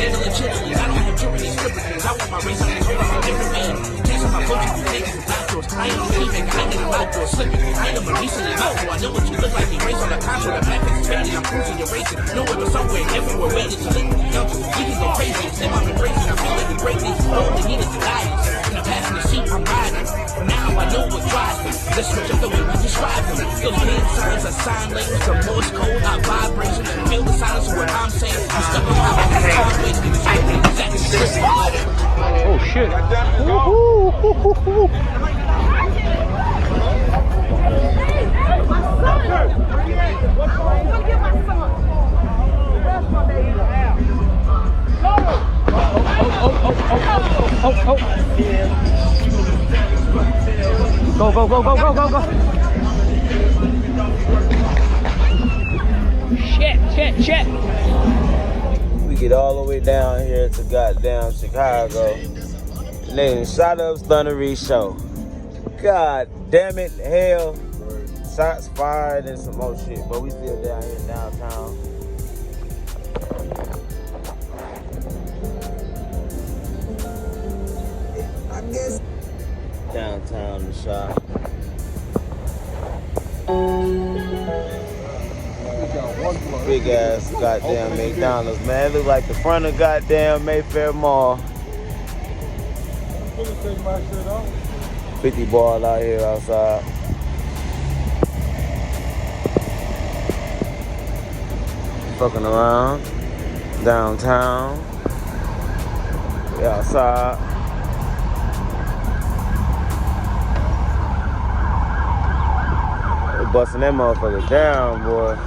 Chandelier chilling. I don't have jewelry, stripper things. I want my race on these hoes, I'm a different man. Cash on my coach, niggas is outdoors. I ain't no sleeping, I ain't in the outdoors slipping. I ain't a recently outdoor. I know what you look like. You race on the contour, the back is faded. I'm cruising, you're racing. Nowhere but somewhere, everywhere, waiting to lick the country. We can go crazy, slim, I'm embracing. I feel like we break these. All the heat is the guidance. In the passenger seat, I'm riding. Now I know what drives me. Let's switch up the way we describe them. Those hand signs are sign language, the Morse code, our vibration. Feel the silence of what I'm saying. I'm stuck in how I'm wasting this Oh shit. Go, go, go, go, go, go, go. Shit. We get all the way down here to goddamn Chicago. And they shot up Stunnery Show. God damn it, hell. Shots fired and some more shit, but we still down here downtown. Downtown the shop. Big ass goddamn McDonald's, man. It look like the front of goddamn Mayfair Mall. 50 ball out here outside. Fucking around. Downtown. We outside. They busting that motherfucker down, boy.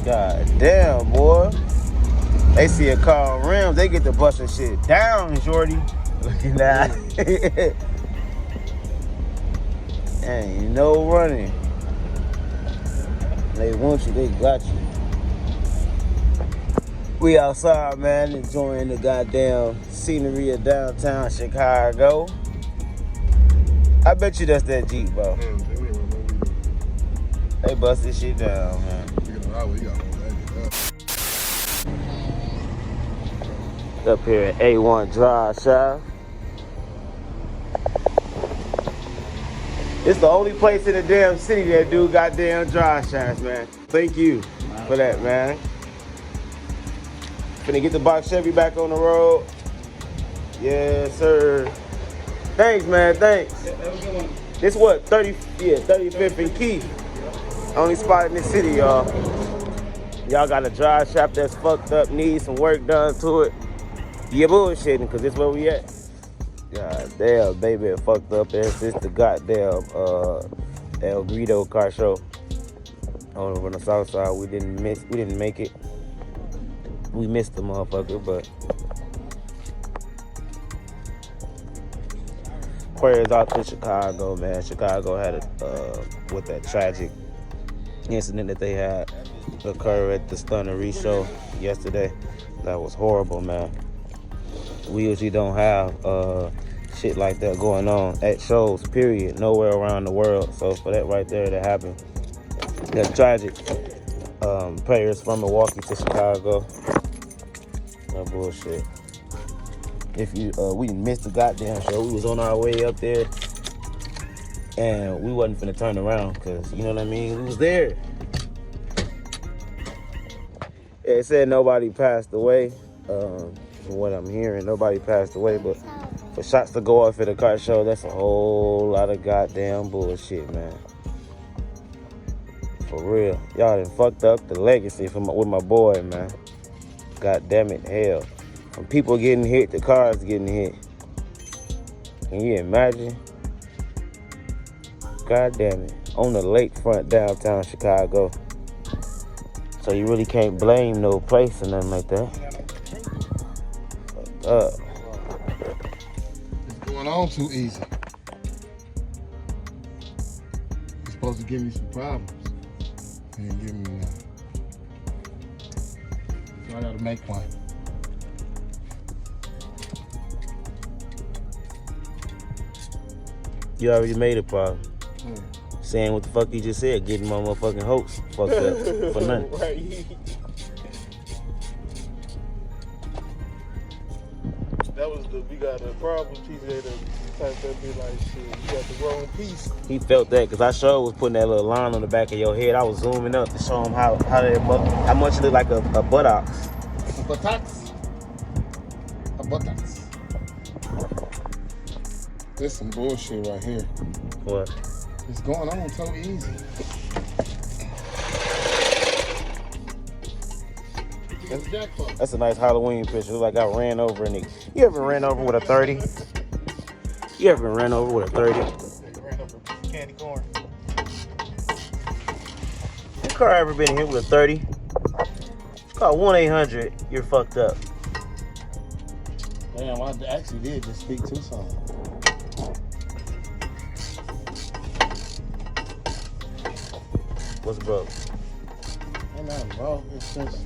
God damn, boy. They see a car on rims, they get to busting shit down, shorty. Look at that. Ain't no running. They want you, they got you. We outside, man, enjoying the goddamn scenery of downtown Chicago. I bet you that's that Jeep, bro. They bust this shit down, man. Up here at A1 Drive Shaft. It's the only place in the damn city that do goddamn drive shafts, man. Thank you for that, man. Finna get the box Chevy back on the road. Yes, sir. Thanks, man, thanks. This what, 35th and Keith. Only spot in the city, y'all. Y'all got a drive shaft that's fucked up, needs some work done to it. You bullshitting, cause this where we at. God damn, they been fucked up ever since the goddamn El Grito car show. On the south side, we didn't make it. We missed the motherfucker, but prayers out to Chicago, man. Chicago had with that tragic incident that they had occur at the Stunnery show yesterday. That was horrible, man. We usually don't have shit like that going on at shows, period, nowhere around the world. So for that right there to happen, that's tragic. Prayers from Milwaukee to Chicago. No bullshit. If you, we missed the goddamn show. We was on our way up there, and we wasn't finna turn around, cause you know what I mean. We was there. It said nobody passed away. From what I'm hearing, nobody passed away, but for shots to go off at a car show, that's a whole lot of goddamn bullshit, man. For real. Y'all done fucked up the legacy with my boy, man. God damn it, hell. From people getting hit to cars getting hit. Can you imagine? God damn it. On the lakefront downtown Chicago. So you really can't blame no place or nothing like that. It's going on too easy. It's supposed to give me some problems. He ain't giving me none. So I gotta make one. You already made a problem. Yeah. Saying what the fuck you just said, getting my motherfucking hopes fucked up for nothing. Right. That was we got a problem. He said type that be like, shit, you got the wrong piece. He felt that because I sure was putting that little line on the back of your head. I was zooming up to show him how much it looked like a buttocks. A buttocks? A buttocks. There's some bullshit right here. What? It's going on so easy. That's jackpot. That's a nice Halloween picture. Look like I ran over a nigga. You ever ran over with a 30? You ever ran over with a 30? Ran over candy corn. Your car ever been hit with a 30? Call 1-800. You're fucked up. Damn, I actually did just speak to something. What's broke? Ain't nothing, bro. It's just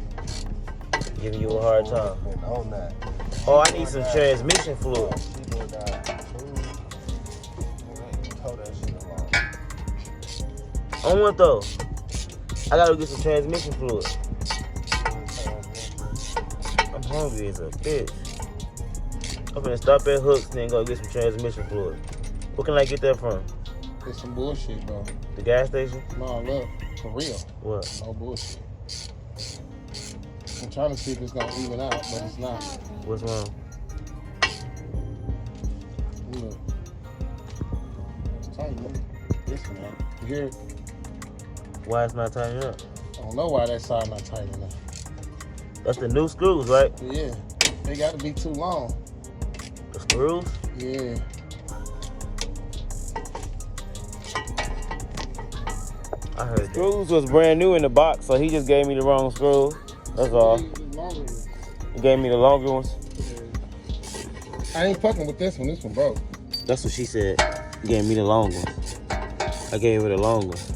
Giving you a hard time. on that. Oh, I need some transmission fluid. On what though? I gotta get some transmission fluid. I'm hungry as a bitch. I'm gonna stop at Hooks, then go get some transmission fluid. Where can I get that from? It's some bullshit, bro. The gas station? No, look, for real. What? No bullshit. I'm trying to see if it's gonna even out, but it's not. What's wrong? Look. It's tight, man. This one, man. You hear it? Why it's not tightening up? I don't know why that side not tight enough. That's the new screws, right? Yeah. They gotta be too long. The screws? Yeah. I heard that. Screws was brand new in the box, so he just gave me the wrong screws. That's all. He gave me the longer ones. I ain't fucking with this one. This one broke. That's what she said. He gave me the long ones. I gave her the long ones.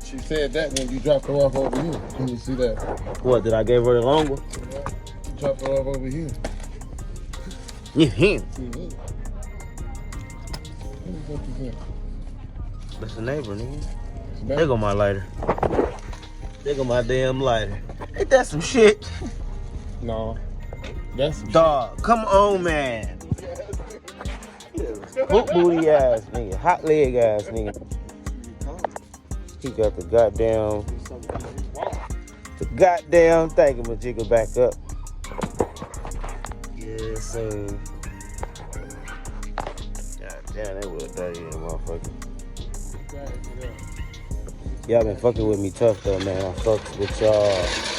She said that when you dropped her off over here. Can you see that? What, did I give her the long one? You dropped her off over here. Yeah. Mm-hmm. That's the neighbor, nigga. There go my lighter. There go my damn lighter. Ain't that some shit? No. That's some Dog, come on, man. Hook booty ass nigga. Hot leg ass nigga. He got the goddamn thingamajigger back up. Yes, sir. God damn, that was dirty, motherfucker. Y'all been fucking with me tough though, man. I fucked with y'all.